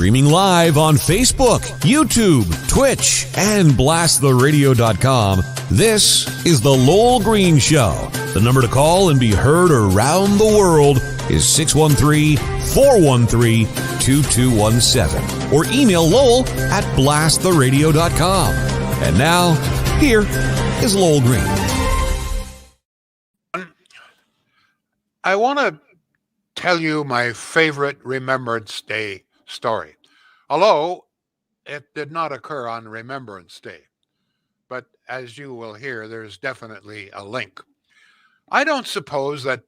Streaming live on Facebook, YouTube, Twitch, and blasttheradio.com, this is The Lowell Green Show. The number to call and be heard around the world is 613-413-2217. Or email Lowell at blasttheradio.com. And now, here is Lowell Green. I want to tell you my favorite Remembrance Day story. Although it did not occur on Remembrance Day. But as you will hear, there's definitely a link. I don't suppose that,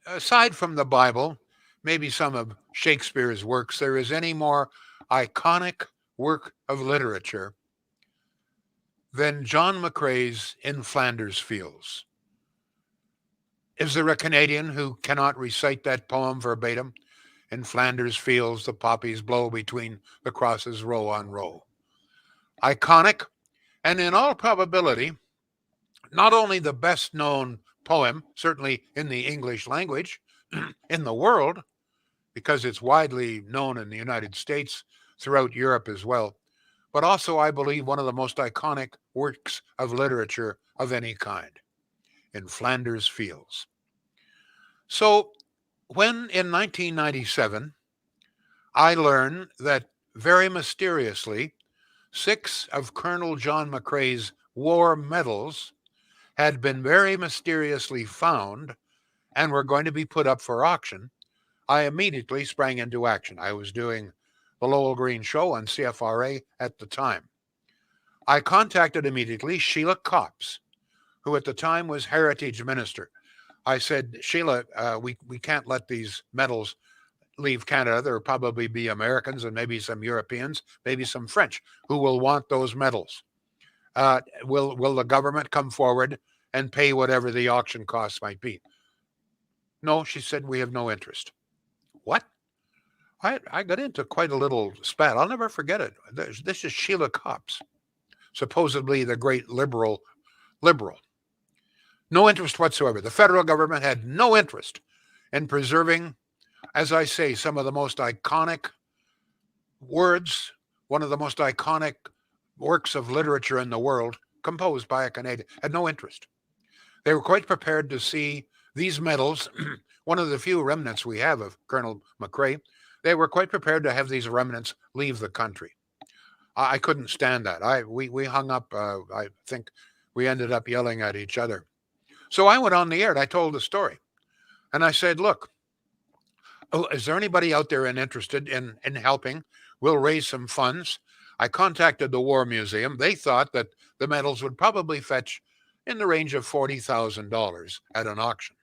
aside from the Bible, maybe some of Shakespeare's works, there is any more iconic work of literature than John McCrae's In Flanders Fields. Is there a Canadian who cannot recite that poem verbatim? In Flanders Fields, the poppies blow between the crosses row on row. Iconic, and in all probability, not only the best known poem, certainly in the English language, in the world, because it's widely known in the United States, throughout Europe as well, but also, I believe, one of the most iconic works of literature of any kind. In Flanders Fields. So when in 1997, I learned that very mysteriously, 6 of Colonel John McCrae's war medals had been very mysteriously found and were going to be put up for auction, I immediately sprang into action. I was doing the Lowell Green Show on CFRA at the time. I contacted immediately Sheila Copps, who at the time was Heritage Minister. I said, Sheila, we can't let these medals leave Canada. There will probably be Americans and maybe some Europeans, maybe some French who will want those medals. Will the government come forward and pay whatever the auction costs might be? No, she said, we have no interest. What? I got into quite a little spat. I'll never forget it. This is Sheila Copps, supposedly the great liberal. No interest whatsoever. The federal government had no interest in preserving, as I say, some of the most iconic words, one of the most iconic works of literature in the world, composed by a Canadian. Had no interest. They were quite prepared to see these medals, one of the few remnants we have of Colonel McCrae, they were quite prepared to have these remnants leave the country. I couldn't stand that. We hung up, I think we ended up yelling at each other. So I went on the air and I told the story. And I said, look, is there anybody out there interested in helping? We'll raise some funds. I contacted the War Museum. They thought that the medals would probably fetch in the range of $40,000 at an auction.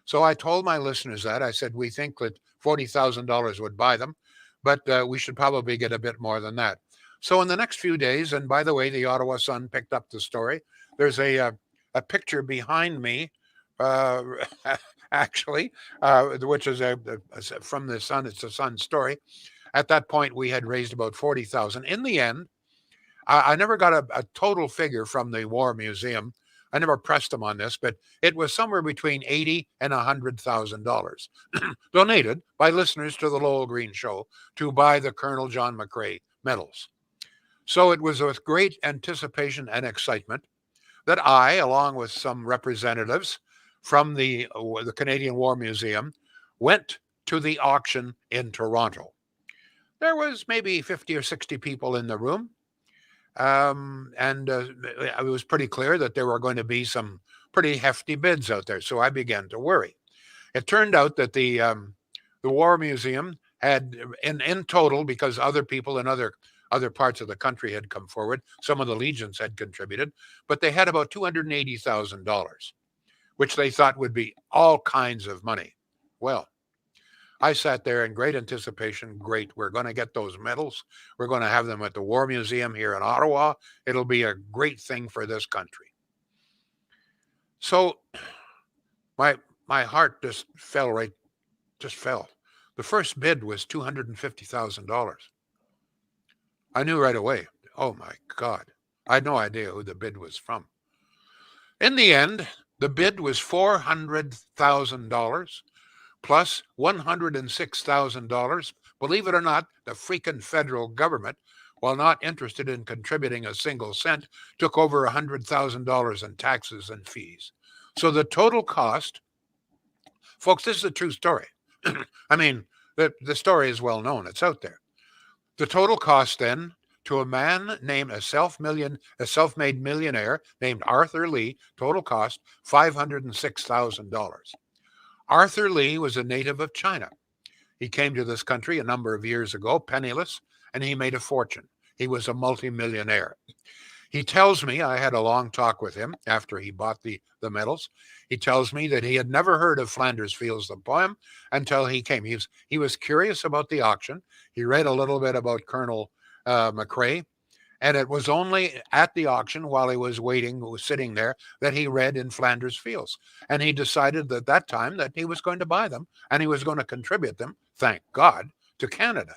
So I told my listeners that. I said, we think that $40,000 would buy them, but we should probably get a bit more than that. So in the next few days, and by the way, the Ottawa Sun picked up the story. There's a picture behind me, actually, which is from the Sun. It's a Sun story. At that point, we had raised about $40,000. In the end, I never got a total figure from the War Museum. I never pressed them on this, but it was somewhere between $80,000 and $100,000 donated by listeners to the Lowell Green Show to buy the Colonel John McCrae medals. So it was with great anticipation and excitement that I, along with some representatives from the Canadian War Museum, went to the auction in Toronto. There was maybe 50 or 60 people in the room. It was pretty clear that there were going to be some pretty hefty bids out there. So I began to worry. It turned out that the War Museum had, in total, because other people in other parts of the country had come forward, some of the legions had contributed, but they had about $280,000, which they thought would be all kinds of money. Well, I sat there in great anticipation. Great, we're going to get those medals. We're going to have them at the War Museum here in Ottawa. It'll be a great thing for this country. So my heart just fell. The first bid was $250,000. I knew right away, oh my God, I had no idea who the bid was from. In the end, the bid was $400,000 plus $106,000 Believe it or not, the freaking federal government, while not interested in contributing a single cent, took over $100,000 in taxes and fees. So the total cost, folks, this is a true story. I mean, the story is well known. It's out there. The total cost then to a man named a self-made millionaire named Arthur Lee, total cost $506,000. Arthur Lee was a native of China. He came to this country a number of years ago, penniless, and he made a fortune. He was a multimillionaire. He tells me, I had a long talk with him after he bought the medals. He tells me that he had never heard of Flanders Fields, the poem, until he came. He was curious about the auction. He read a little bit about Colonel McRae, and it was only at the auction while he was sitting there, that he read in Flanders Fields. And he decided at that time that he was going to buy them and he was going to contribute them, thank God, to Canada,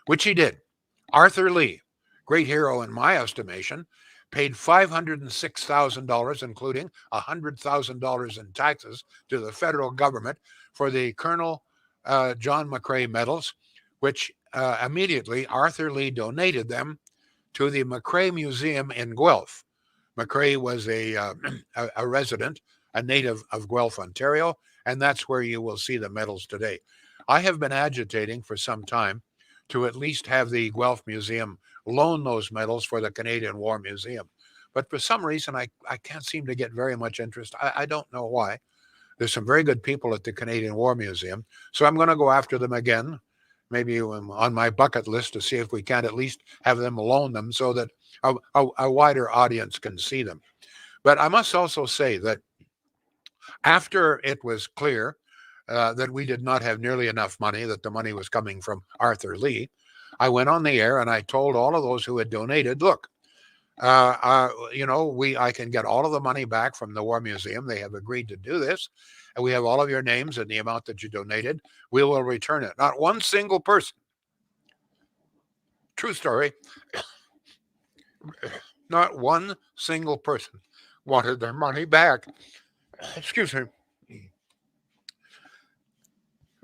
which he did. Arthur Lee, great hero in my estimation, paid $506,000, including $100,000 in taxes to the federal government for the Colonel John McRae medals, which immediately Arthur Lee donated them to the McRae Museum in Guelph. McRae was a resident, a native of Guelph, Ontario, and that's where you will see the medals today. I have been agitating for some time to at least have the Guelph Museum loan those medals for the Canadian War Museum. But for some reason, I can't seem to get very much interest. I don't know why. There's some very good people at the Canadian War Museum, so I'm going to go after them again, maybe on my bucket list, to see if we can't at least have them loan them so that a wider audience can see them. But I must also say that after it was clear that we did not have nearly enough money, that the money was coming from Arthur Lee, I went on the air and I told all of those who had donated, look, I can get all of the money back from the War Museum. They have agreed to do this. And we have all of your names and the amount that you donated. We will return it. Not one single person. True story. Not one single person wanted their money back. Excuse me.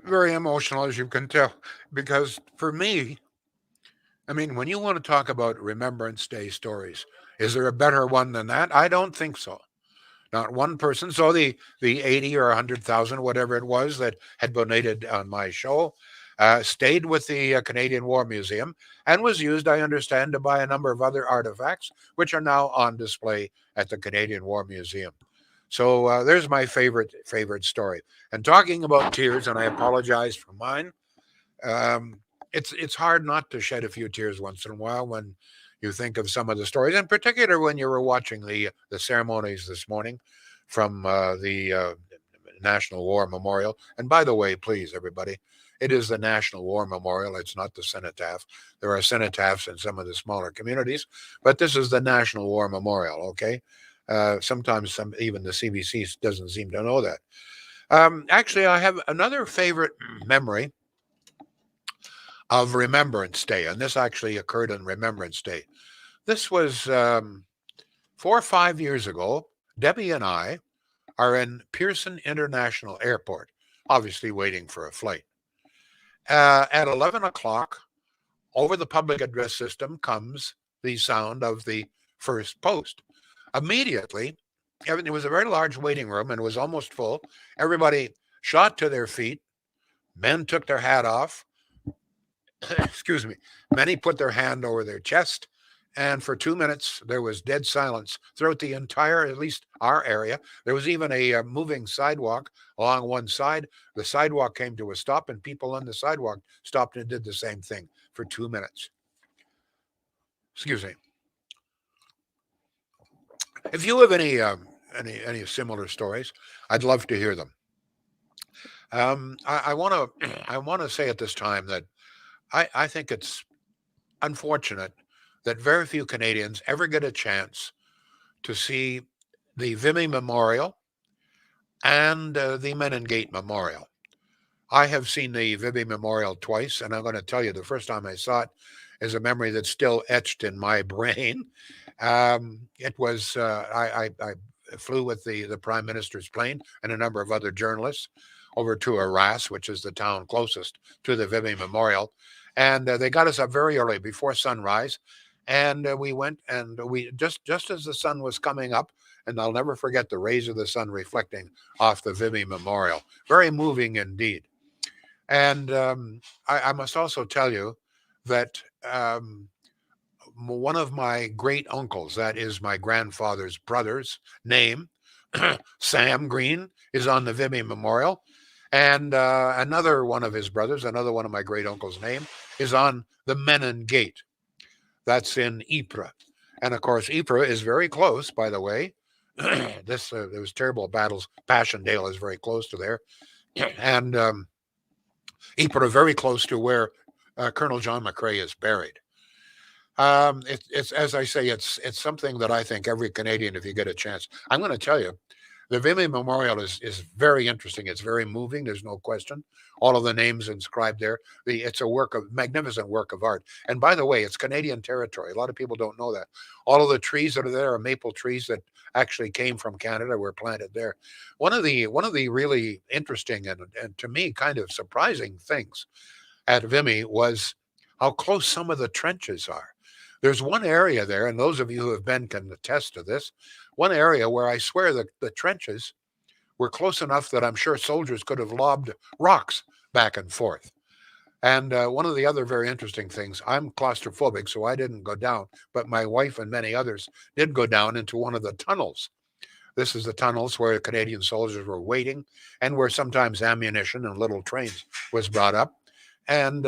Very emotional, as you can tell, because for me, I mean, when you want to talk about Remembrance Day stories, is there a better one than that? I don't think so. Not one person. So the 80 or 100,000, whatever it was, that had donated on my show, stayed with the Canadian War Museum and was used, I understand, to buy a number of other artifacts, which are now on display at the Canadian War Museum. So there's my favorite story. And talking about tears, and I apologize for mine, it's hard not to shed a few tears once in a while when you think of some of the stories, in particular when you were watching the ceremonies this morning from the National War Memorial. And by the way, please, everybody, it is the National War Memorial. It's not the cenotaph. There are cenotaphs in some of the smaller communities, but this is the National War Memorial, okay? Sometimes even the CBC doesn't seem to know that. Actually, I have another favorite memory of Remembrance Day, and this actually occurred on Remembrance Day. This was 4 or 5 years ago. Debbie and I are in Pearson International Airport, obviously waiting for a flight. At 11 o'clock, over the public address system comes the sound of the first post. Immediately, it was a very large waiting room and it was almost full. Everybody shot to their feet. Men took their hat off. Excuse me. Many put their hand over their chest. And for 2 minutes, there was dead silence throughout the entire, at least our area. There was even a moving sidewalk along one side. The sidewalk came to a stop and people on the sidewalk stopped and did the same thing for 2 minutes. Excuse me. If you have any similar stories, I'd love to hear them. I want to say at this time that I think it's unfortunate that very few Canadians ever get a chance to see the Vimy Memorial and the Meningate Memorial. I have seen the Vimy Memorial twice, and I'm going to tell you the first time I saw it is a memory that's still etched in my brain. It was I flew with the Prime Minister's plane and a number of other journalists over to Arras, which is the town closest to the Vimy Memorial. And they got us up very early before sunrise. And we went, and we just as the sun was coming up, and I'll never forget the rays of the sun reflecting off the Vimy Memorial. Very moving indeed. And I must also tell you that one of my great uncles, that is my grandfather's brother's name, Sam Green, is on the Vimy Memorial. And another one of his brothers, another one of my great uncle's name, is on the Menon Gate. That's in Ypres. And of course, Ypres is very close, by the way. There was terrible battles. Passchendaele is very close to there. And Ypres very close to where Colonel John McCrae is buried. It's as I say, it's something that I think every Canadian, if you get a chance, I'm going to tell you, the Vimy Memorial is very interesting. It's very moving. There's no question. All of the names inscribed there. It's a magnificent work of art. And by the way, it's Canadian territory. A lot of people don't know that. All of the trees that are there are maple trees that actually came from Canada, were planted there. One of the really interesting and to me kind of surprising things at Vimy was how close some of the trenches are. There's one area there, and those of you who have been can attest to this, one area where I swear the trenches were close enough that I'm sure soldiers could have lobbed rocks back and forth. And one of the other very interesting things, I'm claustrophobic, so I didn't go down, but my wife and many others did go down into one of the tunnels. This is the tunnels where Canadian soldiers were waiting and where sometimes ammunition and little trains was brought up. And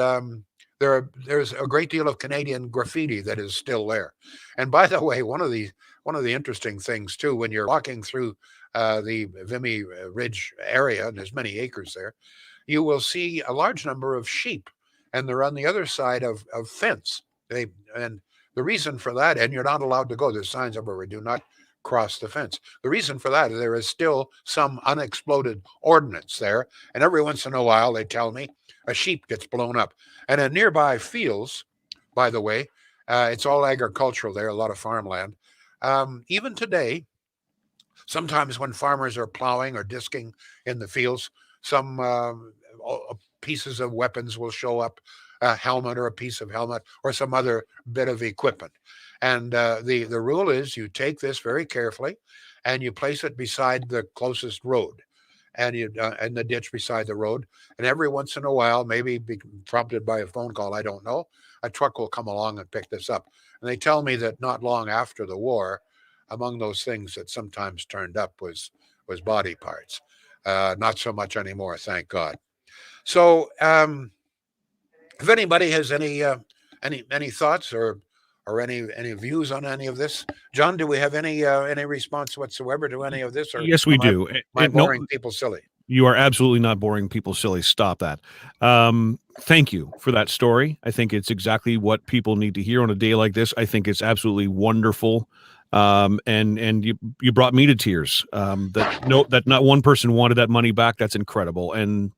there's a great deal of Canadian graffiti that is still there. And by the way, one of the interesting things too, when you're walking through the Vimy Ridge area, and there's many acres there, you will see a large number of sheep, and they're on the other side of fence. And the reason for that, and you're not allowed to go. There's signs everywhere: do not cross the fence. The reason for that, there is still some unexploded ordnance there, and every once in a while, they tell me, a sheep gets blown up. And in nearby fields, by the way, it's all agricultural there, a lot of farmland. Even today, sometimes when farmers are plowing or disking in the fields, some pieces of weapons will show up, a helmet or a piece of helmet or some other bit of equipment. And the rule is you take this very carefully and you place it beside the closest road, and you in the ditch beside the road. And every once in a while, maybe prompted by a phone call, I don't know, a truck will come along and pick this up. And they tell me that not long after the war, among those things that sometimes turned up was body parts. Not so much anymore, thank God. So, if anybody has any thoughts or any views on any of this, John, do we have any response whatsoever to any of this? Or yes, we do. Am I boring people silly? You are absolutely not boring people silly. Stop that. Thank you for that story. I think it's exactly what people need to hear on a day like this. I think it's absolutely wonderful. And you brought me to tears. That not one person wanted that money back. That's incredible. And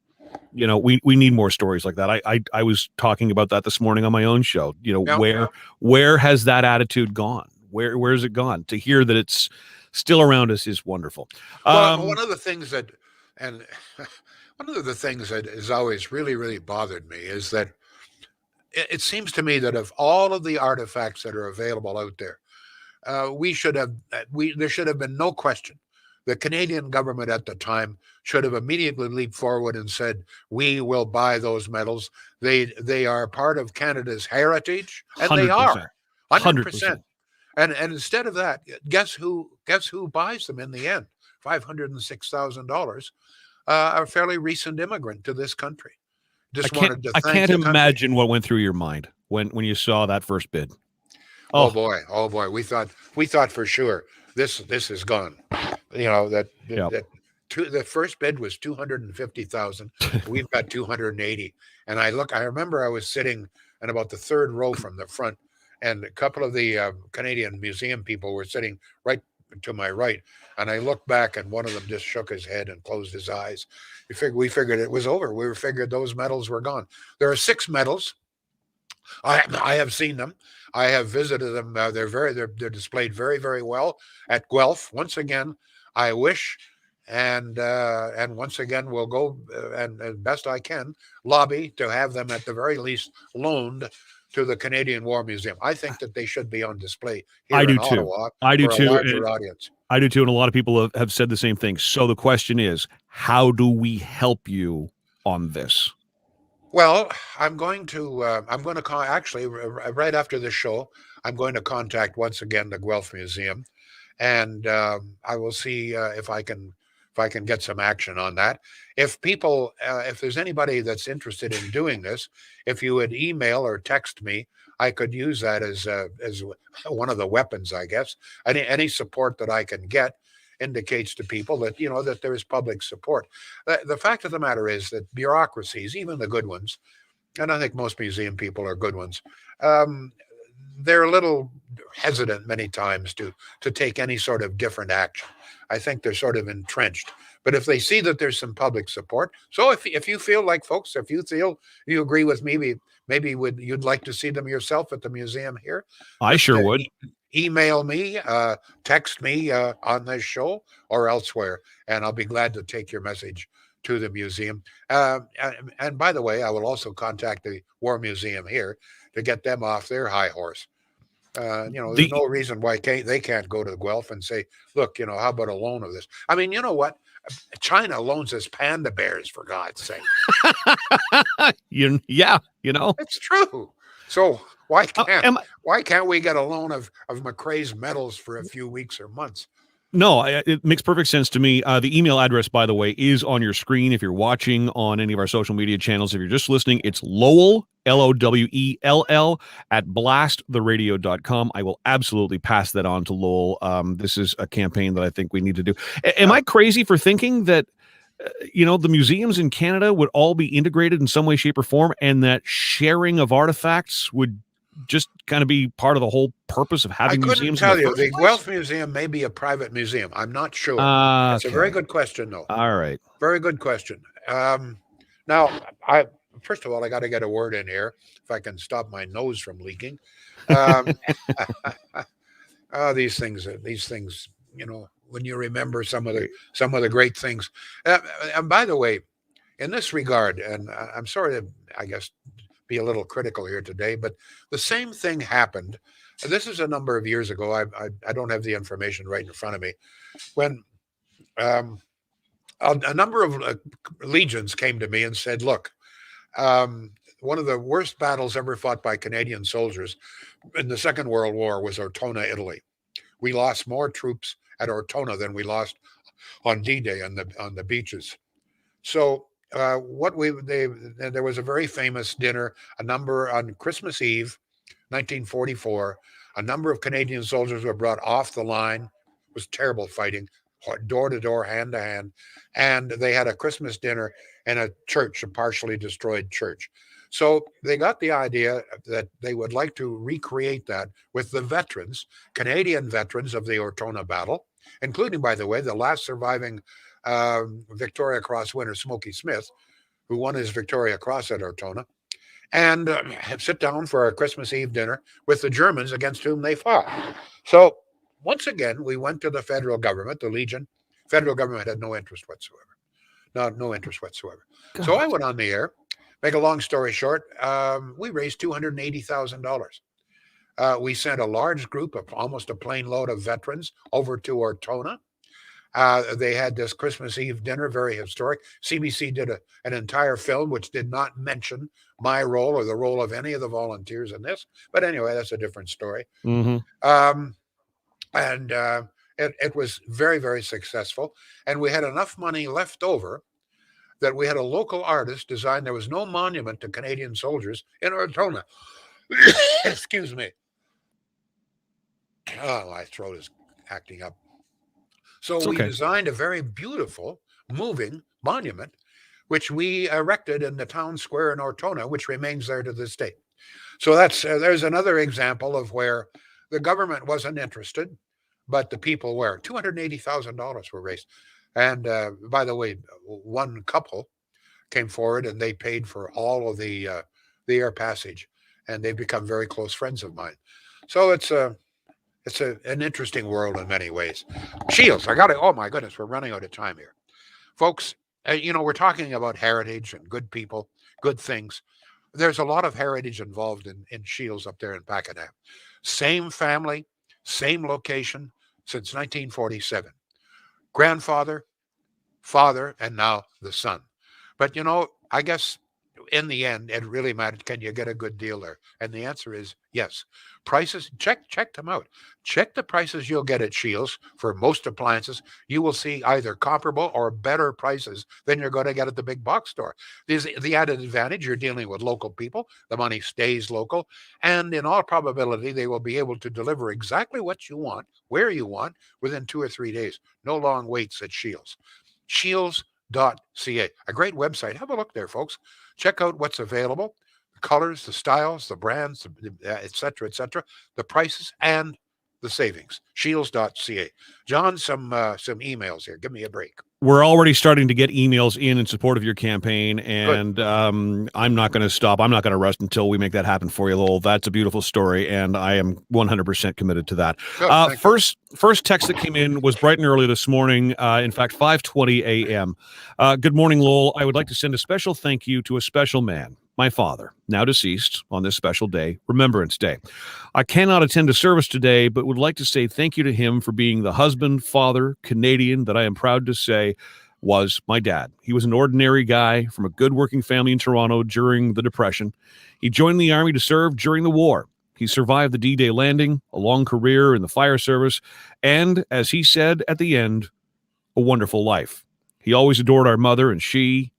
we need more stories like that. I was talking about that this morning on my own show. Where has that attitude gone? Where has it gone? To hear that it's still around us is wonderful. Well, one of the things that has always really, really bothered me is that it seems to me that of all of the artifacts that are available out there, there should have been no question. The Canadian government at the time should have immediately leaped forward and said, we will buy those medals. They are part of Canada's heritage, and 100%. They are 100%. And instead of that, guess who buys them in the end? $506,000. A fairly recent immigrant to this country. I can't imagine what went through your mind when you saw that first bid. Oh boy. We thought for sure this is gone. The first bid was 250,000. We've got 280. And I remember I was sitting in about the third row from the front, and a couple of the Canadian museum people were sitting right to my right. And I looked back, and one of them just shook his head and closed his eyes. We figured it was over. We figured those medals were gone. There are 6 medals. I have seen them. I have visited them. They're displayed very, very well at Guelph. Once again, I wish And once again, we'll go and as best I can lobby to have them at the very least loaned to the Canadian War Museum. I think that they should be on display I here in do too. Ottawa I do for a too. larger audience. I do too. And a lot of people have said the same thing. So the question is, how do we help you on this? Well, I'm going to call actually right after this show. I'm going to contact once again the Guelph Museum, and I will see if I can get some action on that. If people, if there's anybody that's interested in doing this, if you would email or text me, I could use that as one of the weapons, I guess. Any support that I can get indicates to people that that there is public support. The fact of the matter is that bureaucracies, even the good ones, and I think most museum people are good ones. Um, they're a little hesitant many times to take any sort of different action. I think they're sort of entrenched. But if they see that there's some public support, so if you feel like folks, if you feel you agree with me, maybe would you'd like to see them yourself at the museum here, I just sure would. email me, text me on this show or elsewhere, and I'll be glad to take your message to the museum. And by the way, I will also contact the War Museum here to get them off their high horse. There's The no reason why they can't go to Guelph and say, look, how about a loan of this? I mean, you know what? China loans us panda bears, for God's sake. yeah, It's true. So why am can't we get a loan of McRae's medals for a few weeks or months? No, it makes perfect sense to me. The email address, by the way, is on your screen if you're watching on any of our social media channels. If you're just listening, it's Lowell, Lowell, at blasttheradio.com. I will absolutely pass that on to Lowell. This is a campaign that I think we need to do. Am I crazy for thinking that, the museums in Canada would all be integrated in some way, shape, or form, and that sharing of artifacts would just kind of be part of the whole purpose of having museums? I couldn't tell you. The Guelph Museum may be a private museum. I'm not sure. It's a very good question, though. All right. Very good question. Now, first of all, I got to get a word in here if I can stop my nose from leaking. These things, when you remember some of the great things. And by the way, in this regard, and I'm sorry to, I guess, be a little critical here today, but the same thing happened. This is a number of years ago. I don't have the information right in front of me. When a number of legions came to me and said, look, one of the worst battles ever fought by Canadian soldiers in the Second World War was Ortona, Italy. We lost more troops at Ortona than we lost on D-Day on the beaches. So there was a very famous dinner, on Christmas Eve, 1944. A number of Canadian soldiers were brought off the line. It was terrible fighting, door to door, hand to hand, and they had a Christmas dinner in a church, a partially destroyed church. So they got the idea that they would like to recreate that with the veterans, Canadian veterans of the Ortona battle, including, by the way, the last surviving Victoria Cross winner, Smokey Smith, who won his Victoria Cross at Ortona, and sit down for a Christmas Eve dinner with the Germans against whom they fought. So once again, we went to the federal government, the Legion. Federal government had no interest whatsoever. No interest whatsoever. God. So I went on the air. Make a long story short, we raised $280,000. We sent a large group of almost a plane load of veterans over to Ortona. They had this Christmas Eve dinner, very historic. CBC did an entire film which did not mention my role or the role of any of the volunteers in this. But anyway, that's a different story. Mm-hmm. It was very, very successful. And we had enough money left over that we had a local artist design. There was no monument to Canadian soldiers in Ortona. Excuse me. Oh, my throat is acting up. So we designed a very beautiful, moving monument, which we erected in the town square in Ortona, which remains there to this day. So there's another example of where the government wasn't interested, but the people were. $280,000 were raised. And by the way, one couple came forward and they paid for all of the air passage, and they've become very close friends of mine. So it's an interesting world in many ways. Shields, oh my goodness, we're running out of time here. Folks, we're talking about heritage and good people, good things. There's a lot of heritage involved in Shields up there in Pakenham. Same family, same location since 1947. Grandfather, father, and now the son. But I guess in the end, it really mattered. Can you get a good deal there? And the answer is yes. Prices, check them out. Check the prices you'll get at Shields for most appliances. You will see either comparable or better prices than you're going to get at the big box store. There's the added advantage, you're dealing with local people. The money stays local. And in all probability, they will be able to deliver exactly what you want, where you want, within 2 or 3 days. No long waits at Shields. Shields.ca, a great website. Have a look there, folks. Check out what's available, the colors, the styles, the brands, et cetera, the prices, and the savings. Shields.ca. John, some emails here. Give me a break. We're already starting to get emails in support of your campaign, and I'm not going to stop. I'm not going to rest until we make that happen for you, Lowell. That's a beautiful story, and I am 100% committed to that. Good, First text that came in was bright and early this morning, in fact, 5:20 a.m. Good morning, Lowell. I would like to send a special thank you to a special man, my father, now deceased, on this special day, Remembrance Day. I cannot attend a service today, but would like to say thank you to him for being the husband, father, Canadian that I am proud to say was my dad. He was an ordinary guy from a good working family in Toronto during the Depression. He joined the Army to serve during the war. He survived the D-Day landing, a long career in the fire service, and, as he said at the end, a wonderful life. He always adored our mother, and he.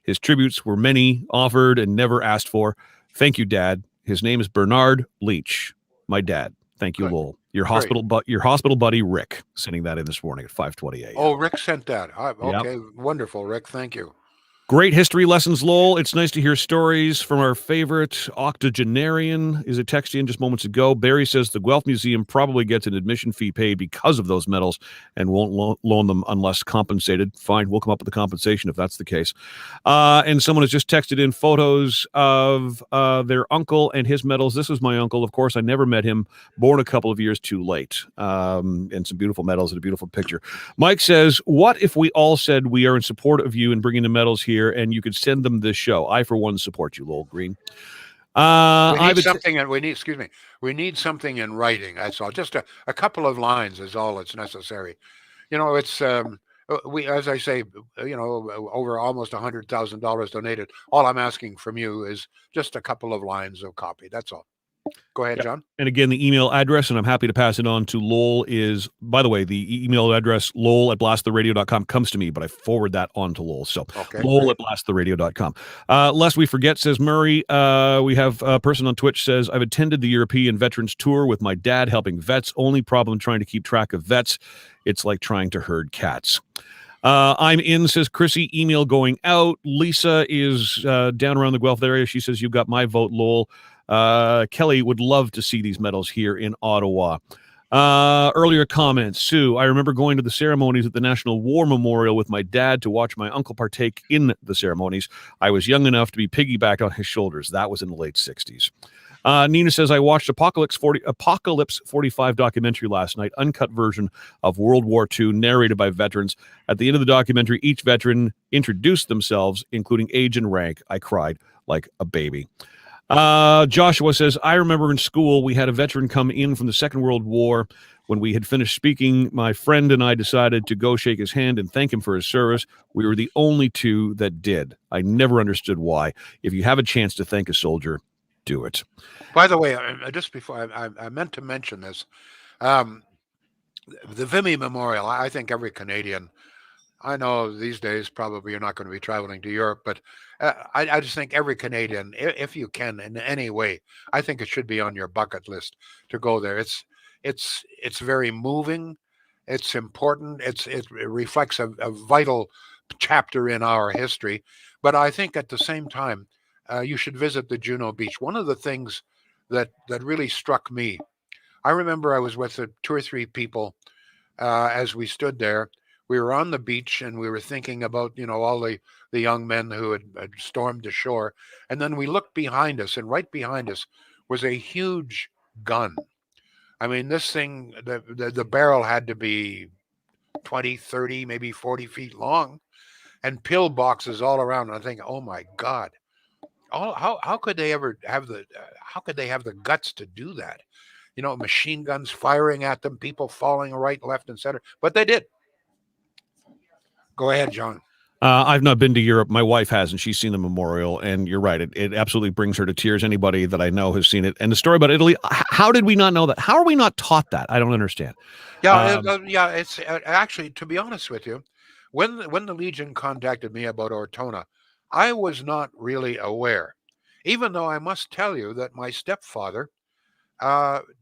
His tributes were many, offered, and never asked for. Thank you, Dad. His name is Bernard Leach, my dad. Thank you, Lowell. Your hospital buddy, Rick, sending that in this morning at 5:20 a.m. Oh, Rick sent that. Okay, Yep. Wonderful, Rick. Thank you. Great history lessons, Lowell. It's nice to hear stories from our favorite octogenarian. Is a text in just moments ago. Barry says the Guelph Museum probably gets an admission fee paid because of those medals and won't loan them unless compensated. Fine, we'll come up with the compensation if that's the case. And someone has just texted in photos of their uncle and his medals. This was my uncle. Of course, I never met him. Born a couple of years too late. And some beautiful medals and a beautiful picture. Mike says, what if we all said we are in support of you and bringing the medals here, and you could send them this show? I, for one, support you, Lowell Green. We need something in writing. That's all. Just a couple of lines is all that's necessary. It's we, as I say, over almost $100,000 donated. All I'm asking from you is just a couple of lines of copy. That's all. Go ahead, John. And again, the email address, and I'm happy to pass it on to Lowell, is, by the way, the email address, lowell@blasttheradio.com, comes to me, but I forward that on to Lowell. So Lowell@blasttheradio.com. Lest we forget, says Murray, we have a person on Twitch says, I've attended the European Veterans Tour with my dad helping vets. Only problem trying to keep track of vets. It's like trying to herd cats. I'm in, says Chrissy, email going out. Lisa is down around the Guelph area. She says, you've got my vote, Lowell. Kelly would love to see these medals here in Ottawa. Earlier comments, Sue, I remember going to the ceremonies at the National War Memorial with my dad to watch my uncle partake in the ceremonies. I was young enough to be piggybacked on his shoulders. That was in the late 60s. Nina says, I watched Apocalypse 45 documentary last night, uncut version of World War II, narrated by veterans. At the end of the documentary, each veteran introduced themselves, including age and rank. I cried like a baby. Joshua says, I remember in school we had a veteran come in from the Second World War. When we had finished speaking, my friend and I decided to go shake his hand and thank him for his service. We were the only two that did. I never understood why. If you have a chance to thank a soldier, do it. By the way, just before I meant to mention this, the Vimy Memorial, I think every Canadian, I know these days probably you're not going to be traveling to Europe, but I just think every Canadian, if you can in any way, I think it should be on your bucket list to go there. It's very moving. It's important. It reflects a vital chapter in our history. But I think at the same time, you should visit the Juno Beach. One of the things that really struck me, I remember I was with 2 or 3 people as we stood there. We were on the beach and we were thinking about, all the young men who had stormed the shore. And then we looked behind us, and right behind us was a huge gun. I mean, this thing, the barrel had to be 20, 30, maybe 40 feet long, and pillboxes all around. And I think, oh my God, how could they ever have how could they have the guts to do that? Machine guns firing at them, people falling right, left, and center. But they did. Go ahead, John. I've not been to Europe. My wife has, and she's seen the memorial. And you're right; it absolutely brings her to tears. Anybody that I know has seen it. And the story about Italy. How did we not know that? How are we not taught that? I don't understand. Yeah, it's actually, to be honest with you, when the Legion contacted me about Ortona, I was not really aware. Even though I must tell you that my stepfather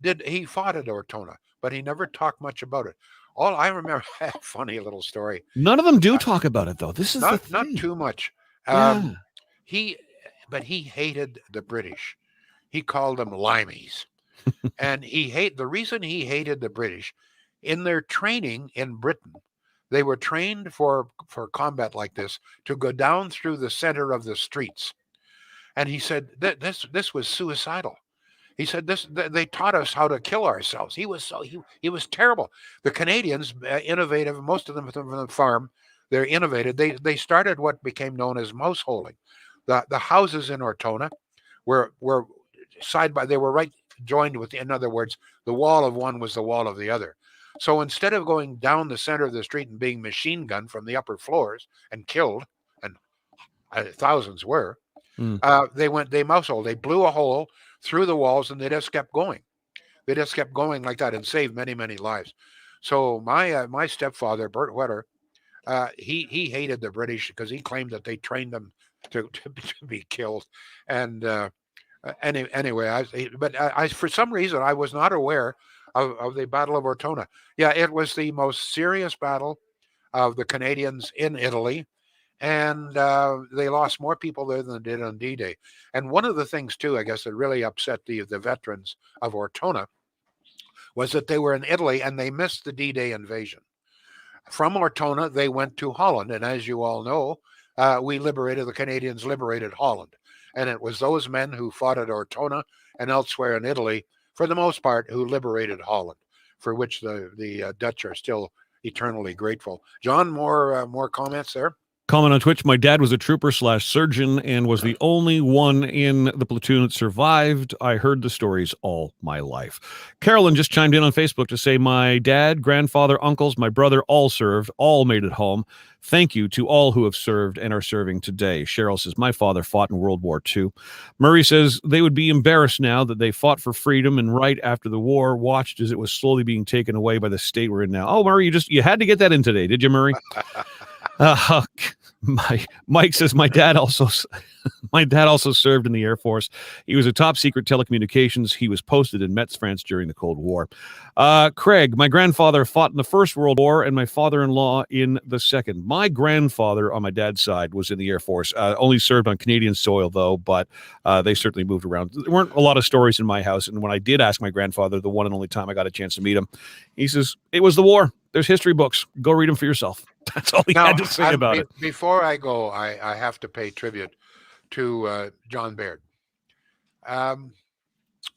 did he fought at Ortona, but he never talked much about it. All I remember, funny little story. None of them do talk about it, though. This is the Not thing. too much. Yeah. He, but he hated the British. He called them limeys, and the reason he hated the British in their training in Britain. They were trained for combat like this to go down through the center of the streets, and he said that this was suicidal. He said they taught us how to kill ourselves. He was terrible. The Canadians, innovative, most of them from the farm, they're innovative. They started what became known as mouse holing. The houses in Ortona were side by, they were right joined with, in other words, the wall of one was the wall of the other. So instead of going down the center of the street and being machine gunned from the upper floors and killed, and thousands were, they mouse holed. They blew a hole through the walls and they just kept going. They just kept going like that and saved many, many lives. So my stepfather, Bert Wetter, he hated the British because he claimed that they trained them to be killed. And anyway, I for some reason I was not aware of the Battle of Ortona. Yeah, it was the most serious battle of the Canadians in Italy, and they lost more people there than they did on D-Day. And one of the things too, I guess, that really upset the veterans of Ortona was that they were in Italy and they missed the D-Day invasion. From Ortona, they went to Holland, and as you all know, the Canadians liberated Holland. And it was those men who fought at Ortona and elsewhere in Italy, for the most part, who liberated Holland, for which the Dutch are still eternally grateful. John, more comments there? Comment on Twitch. My dad was a trooper/surgeon and was the only one in the platoon that survived. I heard the stories all my life. Carolyn just chimed in on Facebook to say, my dad, grandfather, uncles, my brother all served, all made it home. Thank you to all who have served and are serving today. Cheryl says, my father fought in World War II. Murray says, they would be embarrassed now that they fought for freedom and right after the war, watched as it was slowly being taken away by the state we're in now. Oh, Murray, you had to get that in today, did you, Murray? Mike says my dad also served in the Air Force. He was a top secret telecommunications. He was posted in Metz, France during the Cold War. Craig, my grandfather fought in the First World War and my father-in-law in the Second. My grandfather on my dad's side was in the Air Force. Only served on Canadian soil though, but they certainly moved around. There weren't a lot of stories in my house, and when I did ask my grandfather, the one and only time I got a chance to meet him, he says it was the war. There's history books. Go read them for yourself. That's all he had to say about it. Before I go, I have to pay tribute to John Baird.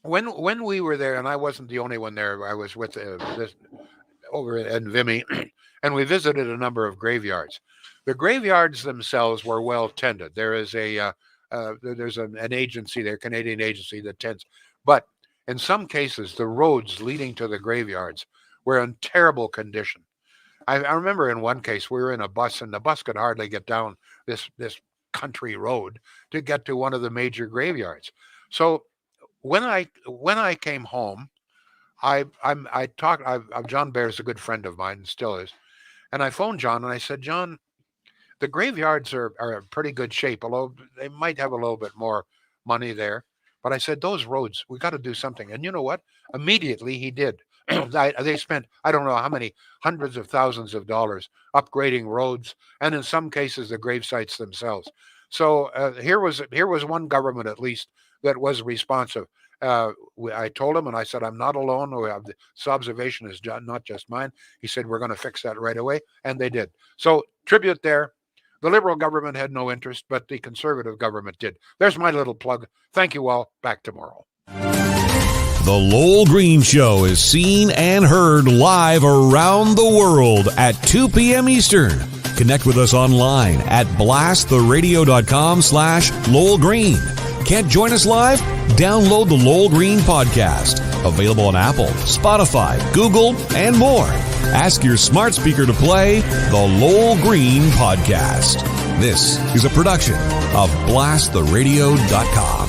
When we were there, and I wasn't the only one there, I was with this over in Vimy, and we visited a number of graveyards. The graveyards themselves were well tended. There is there's an agency there, Canadian agency that tends, but in some cases, the roads leading to the graveyards were in terrible condition. I remember in one case we were in a bus and the bus could hardly get down this country road to get to one of the major graveyards. So when I came home, John Baird is a good friend of mine and still is, and I phoned John and I said, John, the graveyards are in pretty good shape, although they might have a little bit more money there. But I said, those roads, we got to do something. And you know what? Immediately he did. They spent, I don't know how many hundreds of thousands of dollars upgrading roads, and in some cases the grave sites themselves. So here was one government at least that was responsive. I told him, and I said, I'm not alone. This observation is not just mine. He said, we're going to fix that right away, and they did. So tribute there. The Liberal government had no interest, but the Conservative government did. There's my little plug. Thank you all. Back tomorrow. The Lowell Green Show is seen and heard live around the world at 2 p.m. Eastern. Connect with us online at blasttheradio.com/Lowell Green. Can't join us live? Download the Lowell Green podcast. Available on Apple, Spotify, Google, and more. Ask your smart speaker to play the Lowell Green podcast. This is a production of blasttheradio.com.